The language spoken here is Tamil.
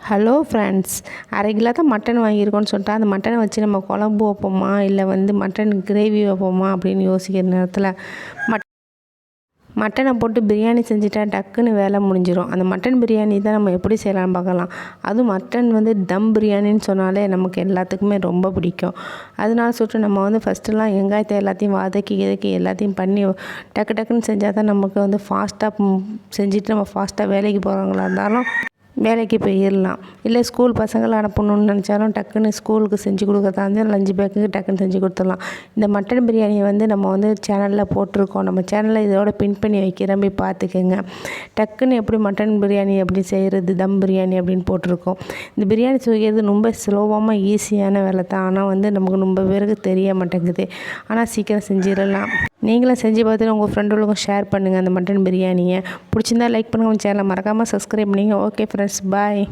ஹலோ ஃப்ரெண்ட்ஸ், அரை கிலோ தான் மட்டன் வாங்கியிருக்கோன்னு சொல்லிட்டு அந்த மட்டனை வச்சு நம்ம குழம்பு வைப்போமா இல்லை மட்டன் கிரேவி வைப்போமா அப்படின்னு யோசிக்கிற நேரத்தில் மட்டனை போட்டு பிரியாணி செஞ்சுட்டா டக்குன்னு வேலை முடிஞ்சிடும். அந்த மட்டன் பிரியாணி தான் நம்ம எப்படி செய்யலாம்னு பார்க்கலாம். அதுவும் மட்டன் தம் பிரியாணின்னு சொன்னாலே நமக்கு எல்லாத்துக்குமே ரொம்ப பிடிக்கும். அதனால சொல்லிட்டு நம்ம ஃபஸ்ட்டுலாம் வெங்காயத்தை எல்லாத்தையும் வதக்கி எல்லாத்தையும் பண்ணி டக்கு டக்குன்னு செஞ்சால் தான் நமக்கு ஃபாஸ்ட்டாக செஞ்சுட்டு நம்ம ஃபாஸ்ட்டாக வேலைக்கு போகிறவங்களா இருந்தாலும் வேலைக்கு போயிடலாம். இல்லை ஸ்கூல் பசங்களை அனுப்பணும்னு நினச்சாலும் டக்குன்னு ஸ்கூலுக்கு செஞ்சு கொடுக்குறதா இருந்தால் லஞ்சு பேக்குக்கு டக்குன்னு செஞ்சு கொடுத்துடலாம். இந்த மட்டன் பிரியாணியை நம்ம சேனலில் போட்டிருக்கோம். நம்ம சேனலில் இதோட பின் பண்ணி வைக்கிறேன், போய் பார்த்துக்கோங்க. டக்குன்னு எப்படி மட்டன் பிரியாணி எப்படி செய்கிறது, தம் பிரியாணி அப்படின்னு போட்டிருக்கோம். இந்த பிரியாணி செய்கிறது ரொம்ப சுலபமாக ஈஸியான வேலை தான். ஆனால் நமக்கு ரொம்ப பேருக்கு தெரிய மாட்டேங்குது. ஆனால் சீக்கிரம் செஞ்சிடலாம். நீங்களும் செஞ்சு பார்த்துட்டு உங்கள் ஃப்ரெண்டுகளுக்கும் ஷேர் பண்ணுங்கள். அந்த மட்டன் பிரியாணியை பிடிச்சிருந்தா லைக் பண்ணுங்கள். சேனலை மறக்காமல் சப்ஸ்கிரைப் பண்ணிங்க. ஓகே ஃப்ரெண்ட்ஸ், பாய்.